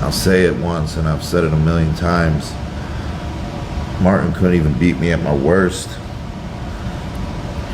I'll say it once, and I've said it a million times. Martin couldn't even beat me at my worst.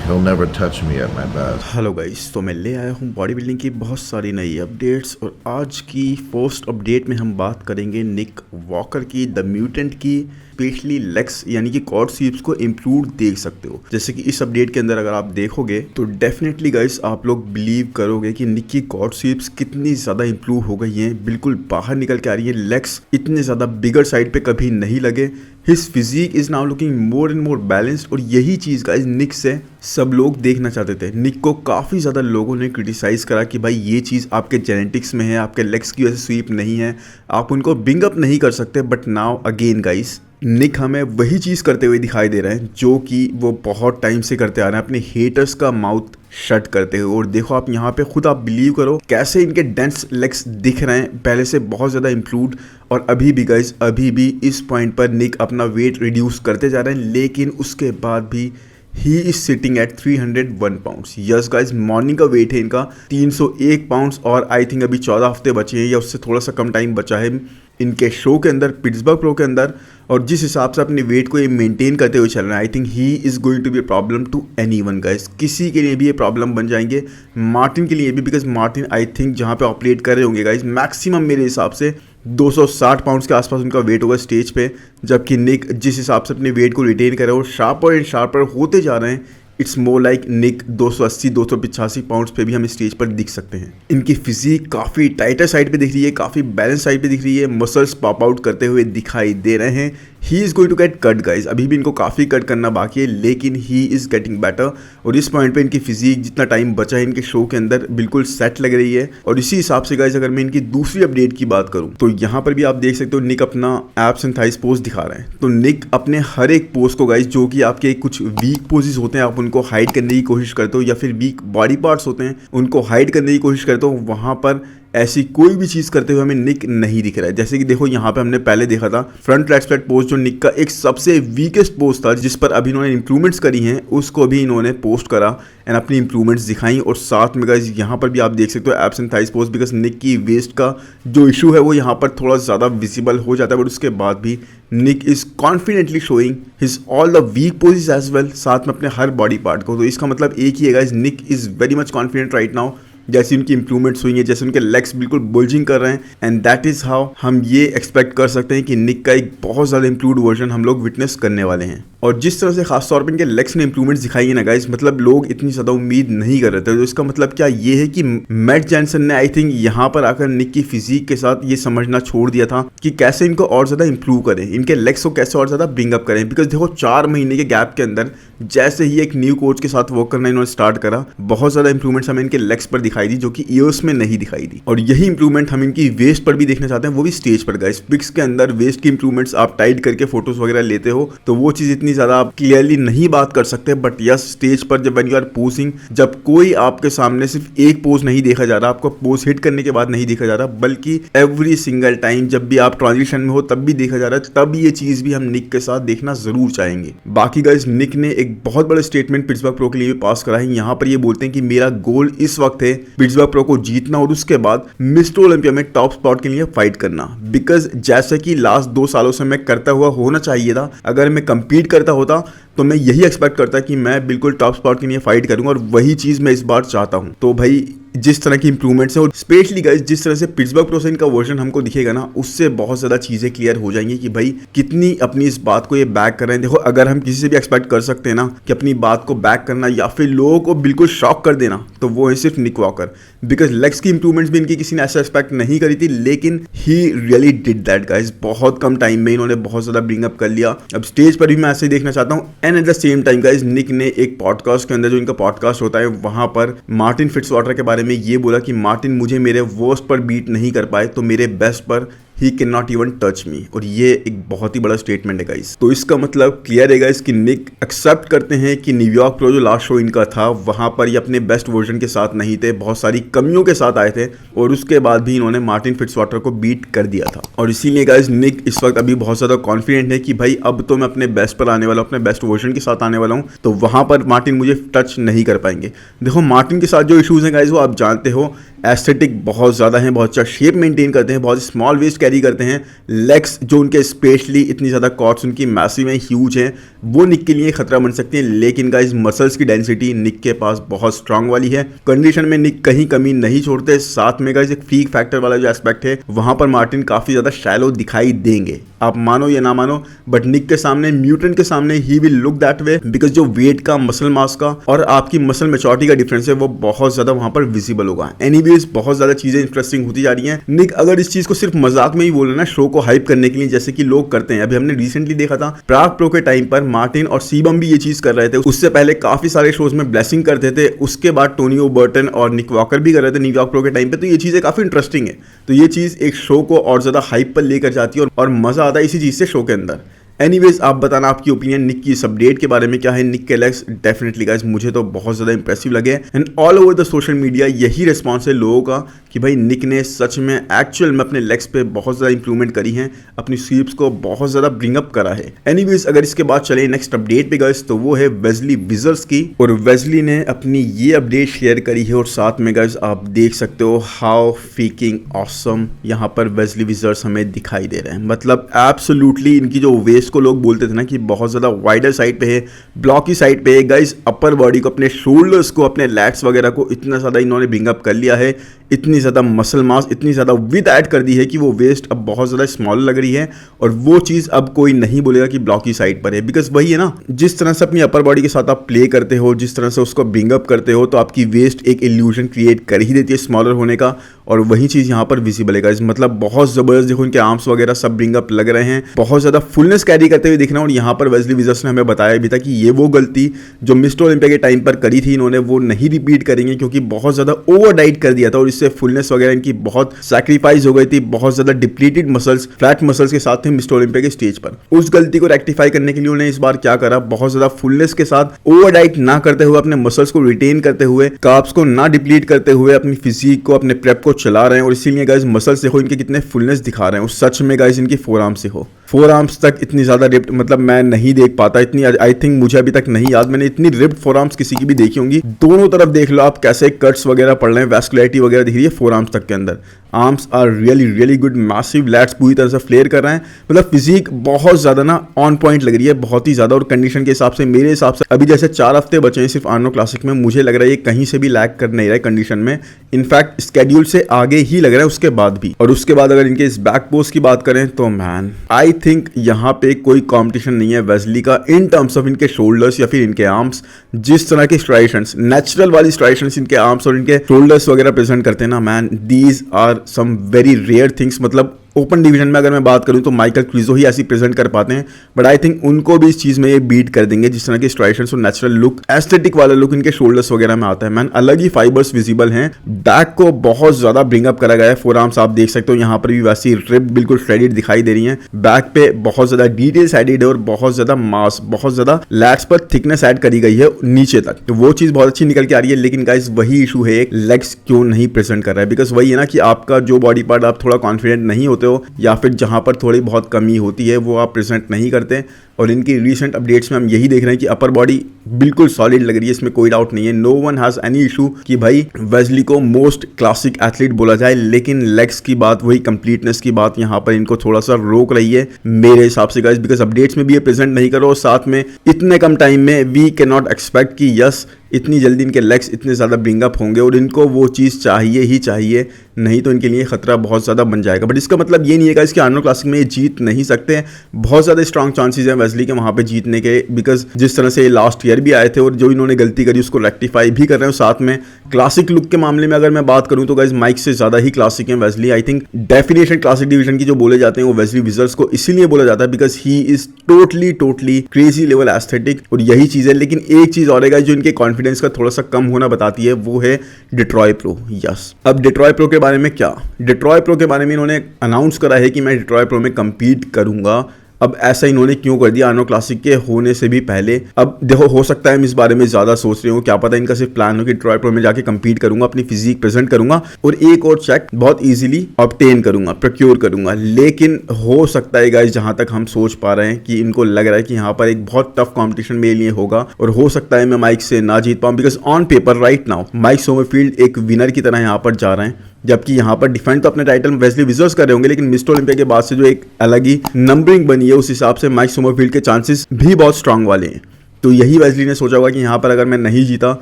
He'll never touch me at my best. Hello guys, तो मैं ले आया हूँ body building की बहुत सारी नई updates. और आज की फर्स्ट अपडेट में हम बात करेंगे निक वॉकर की, द म्यूटेंट की, स्पेशली लेग्स यानी कि क्वाड स्वीप्स को इम्प्रूव देख सकते हो। जैसे कि इस अपडेट के अंदर अगर आप देखोगे तो डेफिनेटली गाइस आप लोग बिलीव करोगे कि निक की क्वाड स्वीप्स कितनी ज़्यादा इम्प्रूव हो गई हैं, बिल्कुल बाहर निकल के आ रही है। लेग्स इतने ज़्यादा बिगर साइड पे कभी नहीं लगे। His physique is now looking more and more balanced. और यही चीज़ गाइस निक से सब लोग देखना चाहते थे। निक को काफ़ी ज़्यादा लोगों ने क्रिटिसाइज करा कि भाई ये चीज़ आपके जेनेटिक्स में है, आपके लेग्स की वजह से स्वीप नहीं है, आप उनको बिंग अप नहीं कर सकते। बट नाउ अगेन गाइस निक हमें वही चीज़ करते हुए दिखाई दे रहे हैं जो कि वो बहुत टाइम से करते आ रहे हैं, अपने हेटर्स का माउथ शट करते हुए। और देखो आप यहाँ पे खुद आप बिलीव करो कैसे इनके डेंस लेग्स दिख रहे हैं, पहले से बहुत ज़्यादा इम्प्रूव्ड। और अभी भी गाइज अभी भी इस पॉइंट पर निक अपना वेट रिड्यूस करते जा रहे हैं, लेकिन उसके बाद भी he is sitting at 301 pounds. Yes guys morning का वेट है इनका 301 पाउंड्स। और आई थिंक अभी 14 हफ्ते बचे हैं या उससे थोड़ा सा कम टाइम बचा है इनके शो के अंदर, पिट्सबर्ग प्रो के अंदर। और जिस हिसाब से अपने वेट को ये मेंटेन करते हुए चल रहे हैं, I think he is going to be problem to anyone guys. किसी के लिए भी ये प्रॉब्लम बन जाएंगे, मार्टिन के लिए भी, बिकॉज मार्टिन आई थिंक जहाँ पे ऑपरेट कर रहे होंगे गाइस मैक्सिमम मेरे हिसाब से 260 पाउंड्स के आसपास उनका वेट होगा स्टेज पे। जबकि निक जिस हिसाब से अपने वेट को रिटेन कर रहे हैं और शार्पर एंड शार्पर होते जा रहे हैं, it's more like Nick 280-285 pounds पे भी हम स्टेज पर दिख सकते हैं। इनकी फिजिक काफ़ी टाइटर साइड पे दिख रही है, काफ़ी बैलेंस साइड पे दिख रही है, मसल्स पॉप आउट करते हुए दिखाई दे रहे हैं। He is going to get cut guys, अभी भी इनको काफ़ी कट करना बाकी है, लेकिन ही इज़ गेटिंग बेटर। और इस पॉइंट पे इनकी फिजिक जितना टाइम बचा है इनके शो के अंदर बिल्कुल सेट लग रही है। और इसी हिसाब से गाइज अगर मैं इनकी दूसरी अपडेट की बात करूँ तो यहाँ पर भी आप देख सकते हो निक अपना एब्स एंड थाइस पोज दिखा रहे हैं। तो निक अपने हर एक पोज को गाइज जो कि आपके कुछ वीक पोजेस होते हैं आप उनको हाइड करने की कोशिश करते हो, या फिर वीक बॉडी पार्ट्स होते हैं उनको हाइड करने की कोशिश करते हो, वहाँ पर ऐसी कोई भी चीज़ करते हुए हमें निक नहीं दिख रहा है। जैसे कि देखो यहाँ पे हमने पहले देखा था फ्रंट लेग स्प्रेड पोस्ट जो निक का एक सबसे वीकेस्ट पोस्ट था, जिस पर अभी इन्होंने इंप्रूवमेंट्स करी हैं, उसको भी इन्होंने पोस्ट करा एंड अपनी इंप्रूवमेंट्स दिखाई। और साथ में गाइस यहाँ पर भी आप देख सकते हो abs and thighs post, because Nick की वेस्ट का जो इशू है वो यहाँ पर थोड़ा ज़्यादा विजिबल हो जाता है। बट उसके बाद भी Nick is confidently showing his all the weak poses as well, साथ में अपने हर बॉडी पार्ट को। तो इसका मतलब एक ही है guys, Nick is very much confident right now. जैसे उनकी इंप्रूवमेंट्स हुई है, जैसे उनके लेग्स बिल्कुल बुल्जिंग कर रहे हैं, एंड दैट इज़ हाउ हम ये एक्सपेक्ट कर सकते हैं कि निक का एक बहुत ज़्यादा इंप्रूव्ड वर्जन हम लोग विटनेस करने वाले हैं। और जिस तरह से खास तौर पर इनके लेग्स ने इंप्रूवमेंट्स दिखाई है ना गाइस, मतलब लोग इतनी ज़्यादा उम्मीद नहीं कर रहे थे। तो इसका मतलब क्या ये है कि मैट जॉनसन ने आई थिंक यहाँ पर आकर निक की फिजिक के साथ ये समझना छोड़ दिया था कि कैसे इनको और ज़्यादा इंप्रूव करें, इनके लेग्स को कैसे और ज़्यादा ब्रिंग अप करें। बिकॉज देखो 4 महीने के गैप के अंदर जैसे ही एक न्यू कोच के साथ वर्क करना इन्होंने स्टार्ट करा, बहुत ज़्यादा इंप्रूवमेंट्स हमें इनके लेग्स पर दिखाई दी जो कि ईयर्स में नहीं दिखाई दी। और यही इंप्रूवमेंट हम इनकी वेस्ट पर भी देखना चाहते हैं, वो भी स्टेज पर गाइस। पिक्स के अंदर वेस्ट की इंप्रूवमेंट्स आप टाइट करके फोटोज वगैरह लेते हो तो वो चीज़ इतनी ज़्यादा आप क्लियरली नहीं बात कर सकते। बट यस स्टेज पर जब व्हेन यू आर पोजिंग, जब कोई आपके सामने सिर्फ एक पोज नहीं देखा जा रहा, आपको पोज हिट करने के बाद नहीं देखा जा रहा, बल्कि एवरी सिंगल टाइम जब भी आप ट्रांजिशन में हो तब भी देखा जा रहा है, तब ये चीज़ भी हम निक के साथ देखना जरूर चाहेंगे। बाकी गाइस निक ने एक बहुत बड़ा स्टेटमेंट पिट्सबर्ग प्रो के लिए भी पास करा है। यहाँ पर ये बोलते हैं कि मेरा गोल इस वक्त है पिट्सबर्ग प्रो को जीतना और उसके बाद मिस्टर ओलंपिया में टॉप स्पॉट के लिए फाइट करना। बिकॉज जैसे कि लास्ट 2 सालों से मैं करता हुआ होना चाहिए था, अगर मैं कंपीट करता होता तो मैं यही एक्सपेक्ट करता कि मैं बिल्कुल टॉप स्पॉट के लिए फाइट करूंगा, और वही चीज़ मैं इस बार चाहता हूं। तो भाई जिस तरह की इंप्रूवमेंट्स है और स्पेशली गाइस जिस तरह से पिट्सबर्ग प्रो से इनका वर्जन हमको दिखेगा ना, उससे बहुत ज़्यादा चीज़ें क्लियर हो जाएंगी कि भाई कितनी अपनी इस बात को ये बैक कर रहे हैं। देखो अगर हम किसी से भी एक्सपेक्ट कर सकते हैं ना कि अपनी बात को बैक करना या फिर लोगों को बिल्कुल शॉक कर देना, तो वो है सिर्फ निक वॉकर। बिकॉज लेग्स की इंप्रूवमेंट्स भी इनकी किसी ने ऐसा एक्सपेक्ट नहीं करी थी, लेकिन he really did that guys. बहुत कम टाइम में इन्होंने बहुत ज़्यादा ब्रिंग अप कर लिया। अब स्टेज पर भी मैं ऐसे ही देखना चाहता हूँ। And at the same time guys Nick ने एक पॉडकास्ट के अंदर, जो इनका पॉडकास्ट होता है, वहाँ पर मार्टिन फिट्जवाटर के बारे में ये बोला कि मार्टिन मुझे मेरे वर्स्ट पर बीट नहीं कर पाए तो मेरे बेस्ट पर he can not even touch me. और ये एक बहुत ही बड़ा स्टेटमेंट है गाइस। तो इसका मतलब क्लियर है गाइस कि निक एक्सेप्ट करते हैं कि न्यूयॉर्क प्रो जो लास्ट शो इनका था वहां पर ये अपने बेस्ट वर्जन के साथ नहीं थे, बहुत सारी कमियों के साथ आए थे, और उसके बाद भी इन्होंने मार्टिन फिट्जवाटर को बीट कर दिया था। और इसीलिए गाइस निक इस वक्त अभी बहुत ज़्यादा कॉन्फिडेंट है कि भाई अब तो मैं अपने बेस्ट पर आने वाला हूँ, अपने बेस्ट वर्जन के साथ आने वाला हूँ, तो वहां पर मार्टिन मुझे टच नहीं कर पाएंगे। देखो मार्टिन के साथ जो इशूज़ हैं गाइस वो आप जानते हो, एस्थेटिक बहुत ज़्यादा हैं, बहुत अच्छा शेप मेंटेन करते हैं, बहुत स्मॉल वेस्ट कैरी करते हैं, लेग्स जो उनके स्पेशली इतनी ज़्यादा कॉर्ड्स उनकी मैसिव हैं, ह्यूज हैं, वो निक के लिए खतरा बन सकती है। लेकिन गाइस मसल्स की डेंसिटी निक के पास बहुत स्ट्रांग वाली है, कंडीशन में निक कहीं कमी नहीं छोड़ते। साथ में गाइस एक फ्रीक फैक्टर वाला जो एस्पेक्ट है वहां पर मार्टिन काफी ज्यादा शैलो दिखाई देंगे, आप मानो या ना मानो, बट निक के सामने, म्यूटेंट के सामने he will look that way, because जो वेट का, मसल मास का और आपकी मसल मैच्योरिटी का डिफरेंस है वो बहुत ज्यादा वहां पर विजिबल होगा। एनीवेज बहुत ज्यादा चीजें इंटरेस्टिंग होती जा रही हैं। निक अगर इस चीज को सिर्फ मजाक में ही बोल रहे ना, शो को हाइप करने के लिए, जैसे कि लोग करते हैं, अभी हमने रिसेंटली देखा था प्राग प्रो के टाइम पर मार्टिन और सीबम भी ये चीज कर रहे थे, उससे पहले काफी सारे शोज में ब्लेसिंग करते थे, उसके बाद टोनी ओबर्टन और निक वॉकर भी कर रहे थे न्यूयॉर्क प्रो के टाइम पे। तो ये चीजें काफी इंटरेस्टिंग है, तो ये चीज एक शो को और ज्यादा हाइप पर लेकर जाती है और मजा आता है इसी चीज से शो के अंदर। एनीवेज आप बताना आपकी ओपिनियन निक की इस अपडेट के बारे में क्या है। निक के लेग्स डेफिनेटली गाइस मुझे तो बहुत ज़्यादा इंप्रेसिव लगे and all over the social media यही रिस्पॉन्स है लोगों का कि भाई निक ने सच में एक्चुअल में अपने लेग्स पे बहुत ज़्यादा इंप्रूवमेंट करी है, अपनी स्वीप्स को बहुत ज़्यादा ब्रिंग अप करा है। एनीवेज अगर इसके बाद चले नेक्स्ट अपडेट पे गाइस, तो वो है वेस्ली विजर्स की, और वेस्ली ने अपनी ये अपडेट शेयर करी है और साथ में गाइस आप देख सकते हो हाउ फ्रीकिंग ऑसम यहाँ पर वेस्ली विजर्स हमें दिखाई दे रहे हैं। मतलब एब्सोल्युटली इनकी जो वेस्ट को लोग बोलते थे ना कि बहुत ज्यादा वाइडर साइड पे है, ब्लॉकी साइड पे है, गाइस अपर बॉडी को, अपने शोल्डर्स को, अपने लैट्स वगैरह को इतना ज्यादा इन्होंने ब्रिंग अप कर लिया है, इतनी ज्यादा मसल मास, इतनी ज्यादा विद ऐड कर दी है कि वो वेस्ट अब बहुत ज्यादा स्मॉल लग रही है। और वो चीज अब कोई नहीं बोलेगा कि ब्लॉकी साइड पर है, बिकॉज वही है ना, जिस तरह से अपनी अपर बॉडी के साथ आप प्ले करते हो, जिस तरह से उसको ब्रिंग अप करते हो, तो आपकी वेस्ट एक इल्यूजन क्रिएट कर ही देती है स्मॉलर होने का, और वही चीज यहाँ पर विजिबल है गाइस। मतलब बहुत जबरदस्त देखो इनके आर्म्स वगैरह सब ब्रिंग अप लग रहे हैं, बहुत ज्यादा फुलनेस कैरी करते हुए दिख रहे हैं। और यहाँ पर वेस्ली विजर्स ने हमें बताया भी था कि ये वो गलती जो मिस्टर ओलंपिया के टाइम पर करी थी इन्होंने, वो नहीं रिपीट करेंगे, क्योंकि बहुत ज्यादा ओवर डाइट कर दिया था और इससे फुलनेस वगैरह इनकी बहुत सैक्रिफाइस हो गई थी, बहुत ज्यादा डिप्लीटेड मसल्स, फ्लैट मसल्स के साथ थे मिस्टर ओलंपिया के स्टेज पर। उस गलती को रेक्टिफाई करने के लिए उन्होंने इस बार क्या करा, बहुत ज्यादा फुलनेस के साथ ओवर डाइट ना करते हुए, अपने मसल्स को रिटेन करते हुए, कार्ब्स को ना डिप्लीट करते हुए अपनी फिजिक को, अपने प्रेप को चला रहे हैं। और इसीलिए गाइस मसल्स देखो इनके कितने फुलनेस दिखा रहे हैं। सच में गाइस इनकी फोर आर्म्स से हो, फोर आर्म्स तक इतनी ज्यादा रिप्ड, मतलब मैं नहीं देख पाता इतनी, आई थिंक मुझे अभी तक नहीं याद मैंने इतनी रिप्ड फोर आर्म्स किसी की भी देखी होंगी। दोनों तरफ देख लो आप कैसे कट्स वगैरह पड़ रहे हैं, वैस्कुलरिटी वगैरह दिख रही है फोर आर्म्स तक के अंदर। Arms are really good, massive, lats पूरी तरह से फ्लेयर कर रहे हैं। मतलब फिजिक बहुत ज्यादा ना ऑन पॉइंट लग रही है, बहुत ही ज्यादा। और कंडीशन के हिसाब से, मेरे हिसाब से अभी जैसे 4 हफ्ते बचे हैं सिर्फ आर्नो क्लासिक में, मुझे लग रहा है ये कहीं से भी लैग कर नहीं रहा है कंडीशन में, इनफैक्ट स्केड्यूल से आगे ही लग रहा है उसके बाद भी। और उसके बाद अगर इनके इस बैक पोस्ट की बात करें तो मैन आई थिंक यहाँ पे कोई कंपटीशन नहीं है वेस्ली का इन टर्म्स ऑफ इनके शोल्डर्स या फिर इनके आर्म्स। जिस तरह के स्ट्राइशंस, नेचुरल वाली स्ट्राइशंस इनके आर्म्स और इनके शोल्डर्स वगैरह प्रेजेंट करते हैं ना man, these are some very rare things. मतलब ओपन डिवीजन में अगर मैं बात करूं तो माइकल क्रिजो ही ऐसी प्रेजेंट कर पाते हैं, बट आई थिंक उनको भी इस चीज में ये बीट कर देंगे। जिस तरह के स्ट्राइशंस और नेचुरल लुक, एस्थेटिक वाला लुक इनके शोल्डर्स वगैरह में आता है मैन, अलग ही फाइबर्स विजिबल हैं। बैक को बहुत ज्यादा ब्रिंग अप करा गया है, फोर आर्म्स आप देख सकते हो यहाँ पर भी वैसी रिप बिल्कुल श्रेडेड दिखाई दे रही है। बैक पे बहुत ज्यादा डिटेल्स एडेड है और बहुत ज्यादा मास, बहुत ज्यादा लैट्स पर थिकनेस ऐड करी गई है नीचे तक, तो वो चीज बहुत अच्छी निकल के आ रही है। लेकिन गाइस वही इशू है, एक लेग्स क्यों नहीं प्रेजेंट कर रहा है, बिकॉज वही है ना कि आपका जो बॉडी पार्ट आप थोड़ा कॉन्फिडेंट नहीं होते हो या फिर जहां पर थोड़ी बहुत कमी होती है वो आप प्रेजेंट नहीं करते। और इनकी रिसेंट अपडेट्स में हम यही देख रहे हैं कि अपर बॉडी बिल्कुल सॉलिड लग रही है, इसमें कोई डाउट नहीं है। No one has any issue कि भाई वेस्ली को मोस्ट क्लासिक एथलीट बोला जाए, लेकिन लेग्स की बात, वही कंप्लीटनेस की बात यहाँ पर इनको थोड़ा सा रोक रही है मेरे हिसाब से गाइस, बिकॉज अपडेट्स में भी ये प्रेजेंट नहीं करो, और साथ में इतने कम टाइम में वी कैन नॉट एक्सपेक्ट कि यस इतनी जल्दी इनके लेग्स इतने ज़्यादा ब्रिंग अप होंगे, और इनको वो चीज़ चाहिए ही चाहिए, नहीं तो इनके लिए खतरा बहुत ज़्यादा बन जाएगा। बट इसका मतलब ये नहीं है कि इसके आर्नो क्लासिक में ये जीत नहीं सकते हैं, बहुत ज़्यादा स्ट्रॉन्ग चांसेस हैं वेस्ली के वहाँ पे जीतने के, बिकॉज जिस तरह से लास्ट ईयर भी आए थे और जो इन्होंने गलती करी उसको रेक्टिफाई भी कर रहे हैं। साथ में क्लासिक लुक के मामले में अगर मैं बात करूँ तो गाइस माइक से ज़्यादा ही क्लासिक है Wesley. I think definition classic division की जो बोले जाते हैं वो वेस्ली विजर्स को इसीलिए बोला जाता है because he is totally crazy level aesthetic, और यही चीज़ है। लेकिन एक चीज़ और है गाइस जो इनके कॉन्फिडेंस का थोड़ा सा कम होना बताती है, वो है डिट्रॉय प्रो। यस, अब डिट्रॉय प्रो के बारे में क्या, डिट्रॉय प्रो के बारे में इन्होंने अनाउंस करा है कि मैं डिट्रॉय प्रो में कंपीट करूंगा। अब ऐसा इन्होंने क्यों कर दिया आर्नो क्लासिक के होने से भी पहले? अब देखो हो सकता है हम इस बारे में ज्यादा सोच रहे हो, क्या पता इनका सिर्फ प्लान हो कि डिट्रॉय प्रो में जाके कंपीट करूंगा, अपनी फिजिक प्रेजेंट करूंगा और एक और चेक बहुत इजीली ऑब्टेन करूंगा, प्रोक्योर करूंगा। लेकिन हो सकता है गाइस जहां तक हम सोच पा रहे हैं कि इनको लग रहा है कि यहाँ पर एक बहुत टफ कॉम्पिटिशन मेरे लिए होगा और हो सकता है मैं माइक से ना जीत पाऊं, because on paper right now Mike Somerfield एक विनर की तरह यहाँ पर जा रहे हैं। जबकि यहाँ पर डिफेंड तो अपने टाइटल वेस्ली विजर्स कर रहे होंगे, लेकिन मिस्टर ओलंपिया के बाद से जो एक अलग ही नंबरिंग बनी है उस हिसाब से माइक सोमरफील्ड के चांसेस भी बहुत स्ट्रांग वाले हैं। तो यही वेस्ली ने सोचा होगा कि यहाँ पर अगर मैं नहीं जीता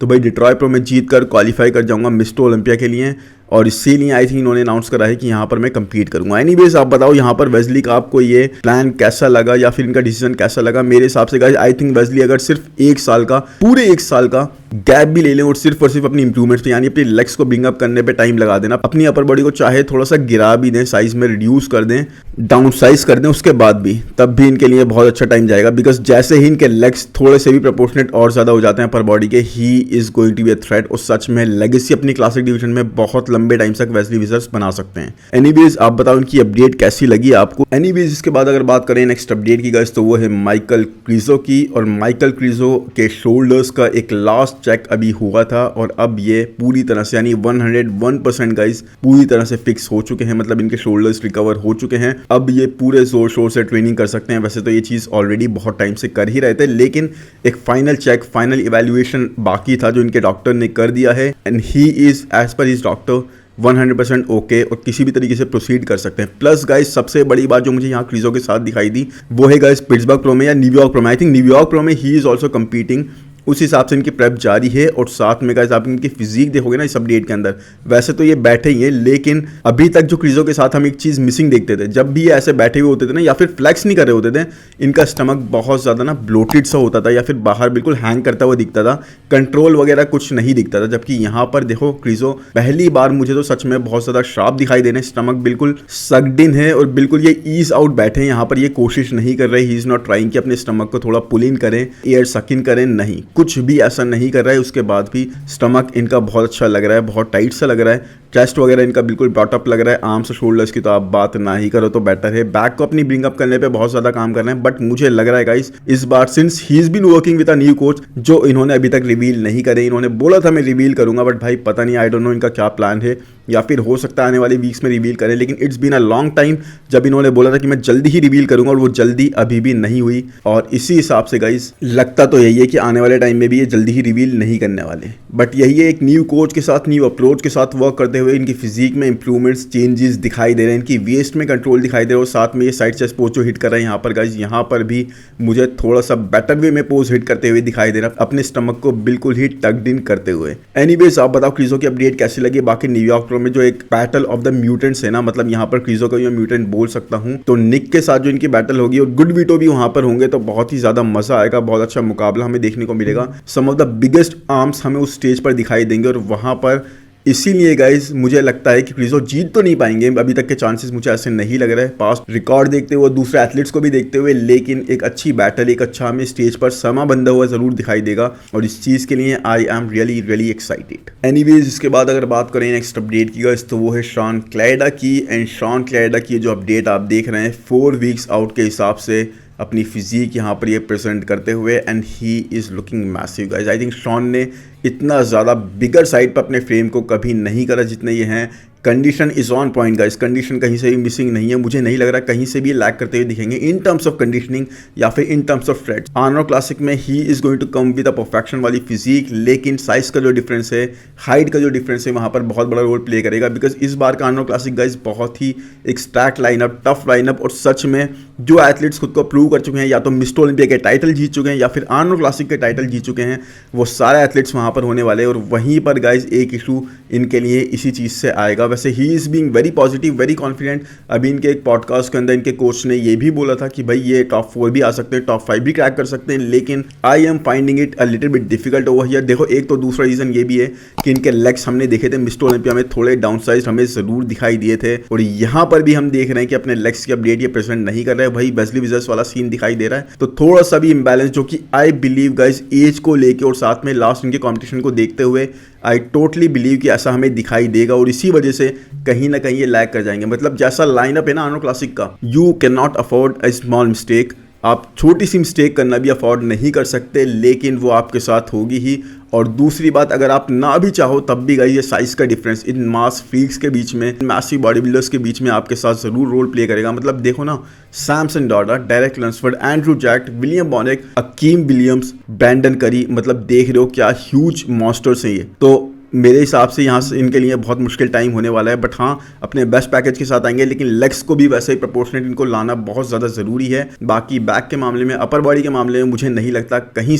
तो भाई डिट्रॉय प्रो में जीत कर क्वालिफाई कर जाऊंगा मिस्टर ओलंपिया के लिए, और इसीलिए आई थिंक इन्होंने अनाउंस करा है कि यहाँ पर मैं कंपीट करूंगा। एनीवेज आप बताओ यहाँ पर वेस्ली का आपको ये प्लान कैसा लगा या फिर इनका डिसीजन कैसा लगा? मेरे हिसाब से गाइस आई थिंक वेस्ली अगर सिर्फ एक साल का, पूरे एक साल का गैप भी ले लें और सिर्फ अपनी इंप्रूवमेंट्स पे यानी अपनी लेग्स को बिंग अप करने पे टाइम लगा देना, अपनी अपर बॉडी को चाहे थोड़ा सा गिरा भी दें, साइज में रिड्यूस कर दें, डाउन साइज कर दें, उसके बाद भी तब भी इनके लिए बहुत अच्छा टाइम जाएगा। बिकॉज जैसे ही इनके लेग्स थोड़े से भी प्रोपोर्शनेट और ज्यादा हो जाते हैं अपर बॉडी के, he is going to be a threat. और सच में लेगेसी अपनी क्लासिक डिवीजन में बहुत लंबे टाइम तक वेस्ली विजर्स बना सकते हैं। एनीवेज आप बताओ इनकी अपडेट कैसी लगी आपको? एनीवेज इसके बाद अगर बात करें नेक्स्ट अपडेट की गाइस, तो वो है माइकल क्रीजो की। और माइकल क्रीजो के शोल्डर्स का एक लास्ट चेक अभी हुआ था और अब ये पूरी तरह से यानी 101% गाइस पूरी तरह से फिक्स हो चुके हैं, मतलब इनके शोल्डर्स रिकवर हो चुके हैं। अब ये पूरे जोर शोर से ट्रेनिंग कर सकते हैं। वैसे तो ये चीज ऑलरेडी बहुत टाइम से कर ही रहे थे, लेकिन एक फाइनल चेक, फाइनल इवैल्यूएशन बाकी था जो इनके डॉक्टर ने कर दिया है, and he is as per his doctor 100% okay और किसी भी तरीके से प्रोसीड कर सकते हैं। प्लस गाइस सबसे बड़ी बात जो मुझे यहाँ क्रीजो के साथ दिखाई दी वो है गाइस पिट्सबर्ग प्रो में या न्यूयॉर्क प्रो में, आई थिंक न्यूयॉर्क प्रो में ही इज ऑल्सो कम्पीटिंग, उस हिसाब से इनकी प्रेप जारी है। और साथ में गाइस आप इनकी फिजिक देखोगे ना इस अपडेट के अंदर, वैसे तो ये बैठे ही हैं, लेकिन अभी तक जो क्रीजो के साथ हम एक चीज़ मिसिंग देखते थे, जब भी ये ऐसे बैठे हुए होते थे ना या फिर फ्लैक्स नहीं कर रहे होते थे, इनका स्टमक बहुत ज़्यादा ना ब्लोटेड सा होता था या फिर बाहर बिल्कुल हैंग करता हुआ दिखता था, कंट्रोल वगैरह कुछ नहीं दिखता था। जबकि यहाँ पर देखो क्रीजो पहली बार मुझे तो सच में बहुत ज़्यादा शार्प दिखाई दे रहे हैं, स्टमक बिल्कुल सक्ड इन है और बिल्कुल ये ईज आउट बैठे हैं। यहाँ पर ये कोशिश नहीं कर रहे, ही इज़ नॉट ट्राइंग कि अपने स्टमक को थोड़ा पुल इन करें, एयर सक इन करें, नहीं, कुछ भी ऐसा नहीं कर रहा है। उसके बाद भी स्टमक इनका बहुत अच्छा लग रहा है, बहुत टाइट सा लग रहा है, चेस्ट वगैरह इनका बिल्कुल ब्रॉटअप लग रहा है। आर्म्स और शोल्डर्स की तो आप बात ना ही करो तो बेटर है। बैक को अपनी ब्रिंग अप करने पे बहुत ज़्यादा काम कर रहे हैं, बट मुझे लग रहा है गाइस इस बार since he is been working with a new coach जो इन्होंने अभी तक रिवील नहीं करे, इन्होंने बोला था मैं रिवील करूंगा, बट भाई पता नहीं, आई डोंट नो इनका क्या प्लान है, या फिर हो सकता है आने वाले वीक्स में रिवील करें। लेकिन it's been a long time जब इन्होंने बोला था कि मैं जल्दी ही रिवील करूंगा, और वो जल्दी अभी भी नहीं हुई। और इसी हिसाब से गाइस लगता तो यही है कि आने वाले टाइम में भी ये जल्दी ही रिवील नहीं करने वाले। बट यही है, एक न्यू कोच के साथ, न्यू अप्रोच के साथ वर्क करते हुए इनकी फिजिक में इंप्रूवमेंट्स, चेंजेस दिखाई दे रहे हैं, इनकी वेस्ट में कंट्रोल दिखाई दे रहा है, और साथ में ये साइड चेस्ट पोज जो हिट कर रहा है यहाँ पर गाइस, यहाँ पर भी मुझे थोड़ा सा बेटर वे में पोज हिट करते हुए दिखाई दे रहा है, अपने स्टमक को बिल्कुल ही टक्ड इन करते हुए। एनीवेज आप बताओ क्रीजो की अपडेट कैसी लगी? बाकी न्यूयॉर्क प्रो में जो एक बैटल ऑफ द म्यूटेंट्स है ना, मतलब यहाँ पर क्रीजो को मैं म्यूटेंट बोल सकता हूँ, तो निक के साथ जो इनकी बैटल होगी और गुड वीटो भी वहां पर होंगे, तो बहुत ही ज्यादा मजा आएगा, बहुत अच्छा मुकाबला हमें देखने को मिलेगा। सम ऑफ द बिगेस्ट आर्म्स हमें उस स्टेज पर दिखाई देंगे, और वहां पर इसीलिए गाइज मुझे लगता है कि क्रीजो जीत तो नहीं पाएंगे, अभी तक के चांसेस मुझे ऐसे नहीं लग रहे हैं, पास्ट रिकॉर्ड देखते हुए, दूसरे एथलीट्स को भी देखते हुए, लेकिन एक अच्छी बैटल, एक अच्छा हमें स्टेज पर समा बंधा हुआ जरूर दिखाई देगा, और इस चीज के लिए I am really really excited. Anyways इसके बाद अगर बात करें नेक्स्ट अपडेट की गाइज, तो वो है शॉन क्लेडा की। एंड शॉन क्लेडा की जो अपडेट आप देख रहे हैं 4 वीक्स आउट के हिसाब से अपनी फिजिक यहाँ पर ये प्रेजेंट करते हुए, and he is looking massive guys. I think Shawn ने इतना ज़्यादा बिगर साइड पर अपने फ्रेम को कभी नहीं करा जितने ये हैं। Condition is on point guys, condition कहीं से भी मिसिंग नहीं है, मुझे नहीं लग रहा कहीं से भी लैक करते हुए दिखेंगे इन टर्म्स ऑफ कंडीशनिंग या फिर in terms of threads. Arnold classic में he is going to come with a perfection वाली फिजिक, लेकिन साइज का जो डिफरेंस है, हाइट का जो डिफरेंस है, वहाँ पर बहुत बड़ा रोल प्ले करेगा। बिकॉज इस बार का आर्नोल्ड क्लासिक गाइस बहुत ही एक स्टैक लाइनअप, टफ लाइनअप, और सच में जो एथलीट्स खुद को प्रूव कर चुके हैं, या तो मिस्टर ओलंपिया के टाइटल जीत चुके हैं या फिर आर्नोल्ड क्लासिक के टाइटल जीत चुके हैं, वो सारे एथलीट्स वहाँ पर होने वाले हैं। और वहीं पर गाइज एक इशू इनके लिए इसी चीज़ से आएगा। वैसे he is being very positive, very confident. अभी इनके एक पॉडकास्ट के अंदर इनके कोच ने ये भी बोला था कि भाई ये टॉप 4 भी आ सकते हैं, टॉप 5 भी क्रैक कर सकते हैं, लेकिन I am finding it a little bit difficult over here. देखो एक तो दूसरा रीज़न ये भी है कि इनके लेग्स हमने देखे थे मिस्टर ओलंपिया में, थोड़े डाउन साइज हमें ज़रूर दिखाई दिए थे, और यहाँ पर भी हम देख रहे हैं कि अपने लेग्स की अपडेट ये प्रेजेंट नहीं कर रहे हैं। भाई वेस्ली विजर्स वाला सीन दिखाई दे रहा है, तो थोड़ा सा भी इम्बैलेंस, जो कि आई बिलीव गाइज एज को लेके और साथ में लास्ट इनके कॉम्पिटिशन को देखते हुए आई टोटली बिलीव कि ऐसा हमें दिखाई देगा, और इसी वजह से कहीं ना कहीं ये लैग कर जाएंगे। मतलब जैसा लाइनअप है ना आर्नोल्ड क्लासिक का, you can not afford a small mistake. आप छोटी सी मिस्टेक करना भी अफोर्ड नहीं कर सकते, लेकिन वो आपके साथ होगी ही। और दूसरी बात, अगर आप ना भी चाहो तब भी गाइस ये साइज का डिफरेंस इन मास फ्रीक्स के बीच में, मैसिव बॉडी बिल्डर्स के बीच में आपके साथ जरूर रोल प्ले करेगा। मतलब देखो ना, Samson Dauda, Derek Lunsford, Andrew Jacked, William Bonac, Akim Williams, Brandon Curry, मतलब देख रहे हो क्या ह्यूज मॉन्स्टर्स हैं ये। तो मेरे हिसाब से यहाँ से इनके लिए बहुत मुश्किल टाइम होने वाला है, बट हाँ अपने बेस्ट पैकेज के साथ आएंगे, लेकिन लेग्स को भी वैसे ही प्रोपोर्शनेट इनको लाना बहुत ज़्यादा ज़रूरी है। बाकी बैक के मामले में, अपर बॉडी के मामले में मुझे नहीं लगता कहीं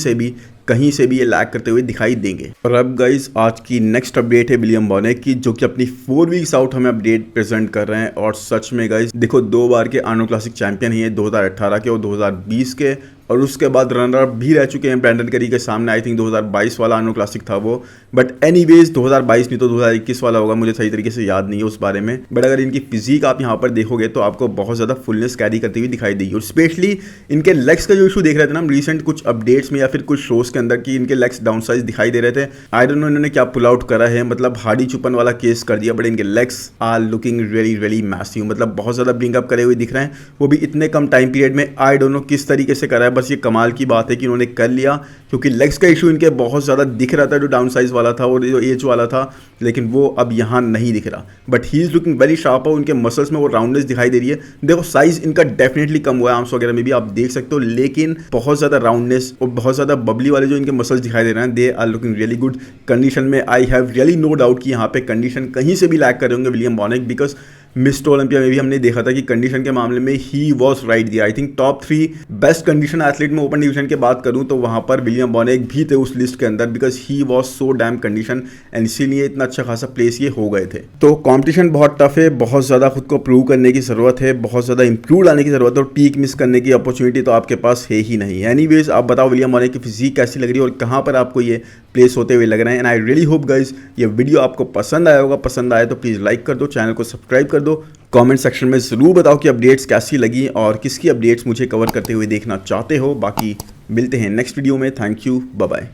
से भी ये लैग करते हुए दिखाई देंगे। और अब गाइस आज की नेक्स्ट अपडेट है विलियम बॉनेक की, जो कि अपनी 4 वीक्स आउट हमें अपडेट प्रेजेंट कर रहे हैं। और सच में गाइस देखो, 2 बार के आर्नोल्ड क्लासिक चैंपियन ही है, 2018 के और 2020 के, और उसके बाद रनर अप भी रह चुके हैं ब्रैंडन करी के सामने। आई थिंक 2022 वाला आर्नोल्ड क्लासिक था वो, बट एनीवेज 2022 नहीं तो 2021 वाला होगा, मुझे सही तरीके से याद नहीं है उस बारे में। बट अगर इनकी फिजिक आप यहाँ पर देखोगे तो आपको बहुत ज़्यादा फुलनेस कैरी करती हुई दिखाई देगी। और स्पेशली इनके लेग्स का जो इशू देख रहे थे ना हम रिसेंट कुछ अपडेट्स में या फिर कुछ शोज के अंदर, कि इनके लेग्स डाउन साइज दिखाई दे रहे थे। आई डोंट नो इन्होंने क्या पुल आउट करा है, मतलब हार्डी चुपन वाला केस कर दिया, बट इनके legs are looking really massive, मतलब बहुत ज़्यादा ब्रिंग अप करे हुए दिख रहे हैं, वो भी इतने कम टाइम पीरियड में। आई डोंट नो किस तरीके से करा है, बस ये कमाल की बात है कि उन्होंने कर लिया, क्योंकि लेग्स का इशू इनके बहुत ज़्यादा दिख रहा था जो डाउन साइज वाला था और जो एज वाला था, लेकिन वो अब यहाँ नहीं दिख रहा। But he is looking very sharp, उनके मसल्स में वो राउंडनेस दिखाई दे रही है। देखो साइज इनका डेफिनेटली कम हुआ है, आर्म्स वगैरह में भी आप देख सकते हो, लेकिन बहुत ज़्यादा राउंडनेस और बहुत ज़्यादा बबली वाले जो इनके मसल्स दिखाई दे रहे हैं, they are looking really good condition में। I have really no doubt कि यहाँ पे कंडीशन कहीं से भी लैग कर रहे होंगे विलियम बॉनेक, बिकॉज मिस्टर ओलंपिया में भी हमने देखा था कि कंडीशन के मामले में ही वॉज राइट दिया। I think top 3 best condition athlete में ओपन डिवीजन की बात करूं तो वहां पर विलियम बॉनेक भी थे उस लिस्ट के अंदर, because he was so damn condition, and इसीलिए इतना अच्छा खासा प्लेस ये हो गए थे। तो कॉम्पिटिशन बहुत टफ है, बहुत ज़्यादा खुद को प्रूव करने की ज़रूरत है, बहुत ज़्यादा इंप्रूव लाने की ज़रूरत है, और पीक मिस करने की अपॉर्चुनिटी तो आपके पास है ही नहीं। एनीवेज आप बताओ विलियम बॉनेक की फिजिक कैसी लग रही है और कहाँ पर आपको ये प्लेस होते हुए लग रहे हैं। And I really hope guys ये वीडियो आपको पसंद आया होगा, पसंद आए तो प्लीज़ लाइक कर दो, चैनल को सब्सक्राइब कर दो, कमेंट सेक्शन में ज़रूर बताओ कि अपडेट्स कैसी लगी और किसकी अपडेट्स मुझे कवर करते हुए देखना चाहते हो। बाकी मिलते हैं नेक्स्ट वीडियो में, थैंक यू, बाय बाय।